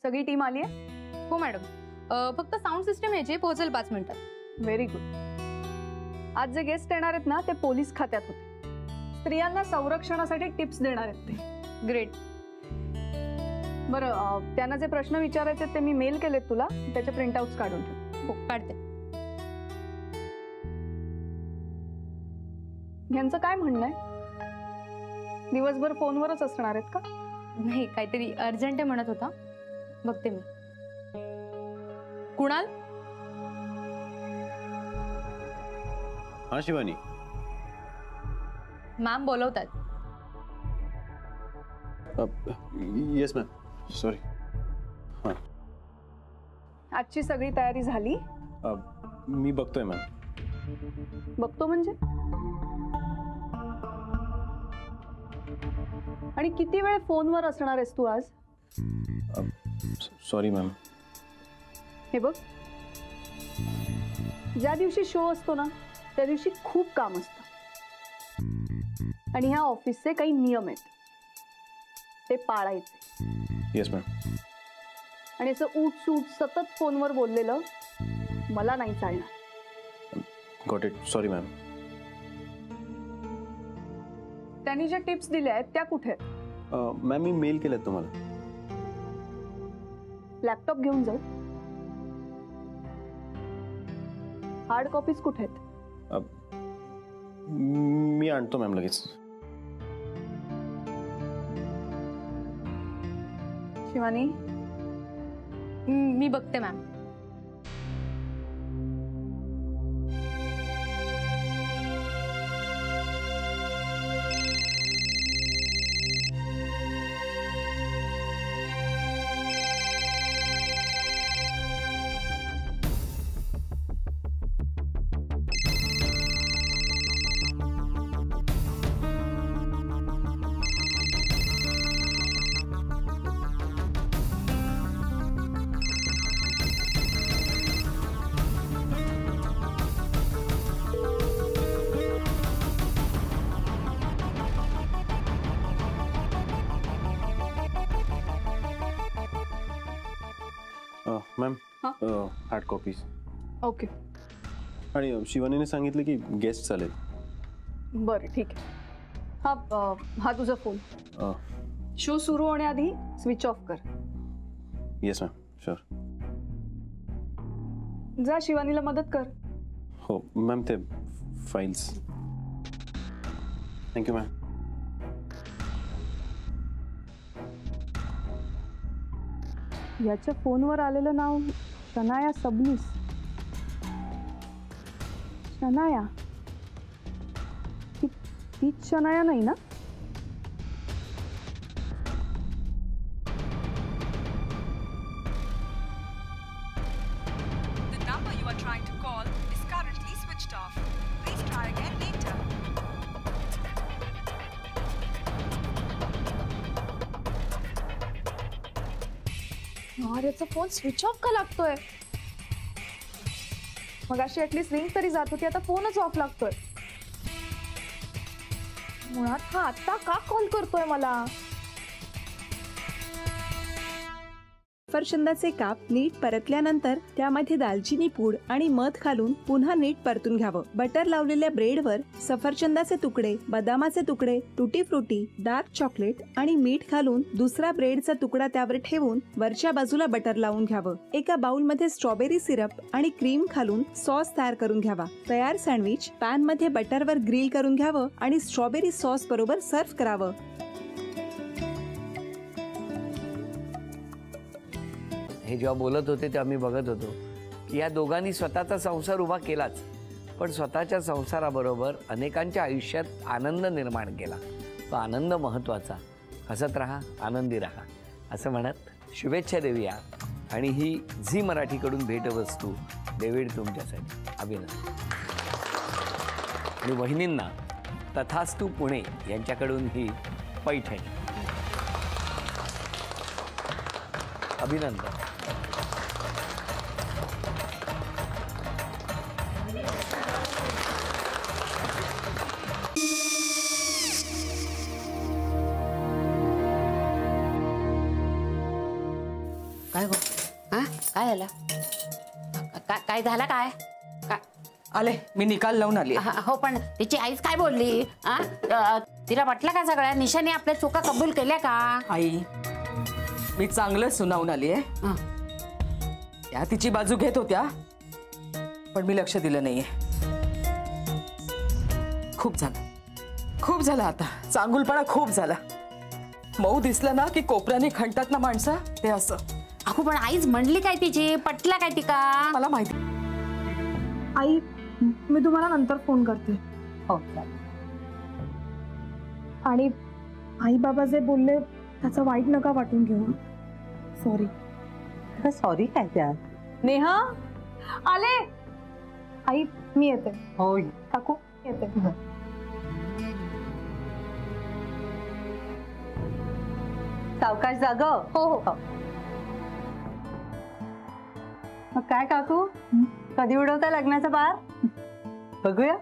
सगळी टीम आली आहे? हो मॅडम, फक्त साऊंड सिस्टम यायची, पोहोचेल 5 मिनिटात. Very good. आज जे गेस्ट येणार आहेत ना ते पोलीस खात्यात होते. स्त्रियांना संरक्षणासाठी टिप्स देणार आहेत ते. ग्रेट. बरं, त्यांना जे प्रश्न विचारायचे ते मी मेल केलेत तुला, त्याचे प्रिंटआउट्स काढून ठेव. हो काढते. यांचं काय म्हणणं आहे? दिवसभर फोनवरच असणार आहेत का? नाही, काहीतरी अर्जंट आहे म्हणत होता. बघते मी. कुणाल? हाँ शिवानी. मॅम बोलवतात. Yes ma'am, sorry. हां, आजची सगळी तयारी झाली? मी बघतोय मॅम. बघतो म्हणजे? आणि किती वेळ फोनवर असणार आहेस तू आज? Sorry ma'am. हे बघ, ज्या दिवशी शो असतो ना त्या दिवशी खूप काम असतं आणि ह्या ऑफिसचे काही नियम आहेत ते पाळायचे. Yes ma'am. आणि असं उठ सूट सतत फोनवर बोललेलं मला नाही चालणार. Got it. Sorry ma'am. त्यांनी ज्या टिप्स दिल्या आहेत त्या कुठे आहेत? मॅम मी मेल केल्यात तुम्हाला. लॅपटॉप घेऊन जाऊ. हार्ड कॉपीज कुठे आहेत? मी आणतो मॅम लगेच. शिवानी, मी बघते ma'am. Ma'am hard copies. Okay. आणि शिवानीने सांगितलं की गेस्ट चालेल. बरं ठीक आहे. हा तुझा फोन. शो सुरू होण्याआधी स्विच ऑफ कर. Yes ma'am, sure. जा शिवानीला मदत कर. हो मॅम, ते फाईल्स. Thank you ma'am. याच्या फोनवर आलेलं नाव शनाया सबनीस. शनाया? तीच शनाया नाही ना? The number you are trying to call is currently switched off. Please try again later. यार, याचा फोन स्विच ऑफ का लागतोय? मग अशी ऍटलीस्ट रिंग तरी जात होती, आता फोनच ऑफ लागतोय. मुळात हा आता का कॉल करतोय मला? सफरचंदाचे काप नीट परतल्यानंतर त्यामध्ये दालचिनी पूड आणि मध घालून पुन्हा नीट परतून घ्यावं. बटर लावलेल्या ब्रेडवर सफरचंदाचे तुकडे, बदामाचे तुकडे, टुटी फ्रुटी, डार्क चॉकलेट आणि मीठ घालून दुसरा ब्रेडचा तुकडा त्यावर ठेवून वरच्या बाजूला बटर लावून घ्यावं. एका बाउलमध्ये स्ट्रॉबेरी सिरप आणि क्रीम घालून सॉस तयार करून घ्यावा. तयार सँडविच पॅन मध्ये बटरवर ग्रिल करून घ्यावं आणि स्ट्रॉबेरी सॉस बरोबर सर्व्ह करावं. हे जेव्हा बोलत होते तेव्हा मी बघत होतो की या दोघांनी स्वतःचा संसार उभा केलाच, पण स्वतःच्या संसाराबरोबर अनेकांच्या आयुष्यात आनंद निर्माण केला. तो आनंद महत्त्वाचा. हसत राहा, आनंदी राहा असं म्हणत शुभेच्छा देऊया. आणि ही झी मराठीकडून भेटवस्तू डेव्हिड तुमच्यासाठी. अभिनंदन. आणि वहिनींना तथास्तू पुणे यांच्याकडून ही पैठणी. अभिनंदन. काय गो हा काय झालं काय झालं काय आले मी निकाल लावून आली हो पण तिची आईच काय बोलली तिला वाटलं का सगळ्या निशाने आपल्या चुका कबूल केल्या का आई मी चांगलं सुनावून आली आहे त्या तिची बाजू घेत होत्या पण मी लक्ष दिलं नाहीये खूप झालं आता चांगुलपणा खूप झाला मऊ दिसलं ना की कोपऱ्याने खणतात ना माणसं ते असं अगो पण आईच म्हणली काय तिची पटला काय तिका मला माहिती आई मी तुम्हाला नंतर फोन करते हो आणि आई बाबा जे बोलले त्याचं वाईट नका वाटून घेऊ सॉरी सॉरी काय त्या नेहा आले आई मी येते होय काकू येते सावकाश जाग हो हो मग काय काकू कधी उडवता लग्नाचा बार बघूया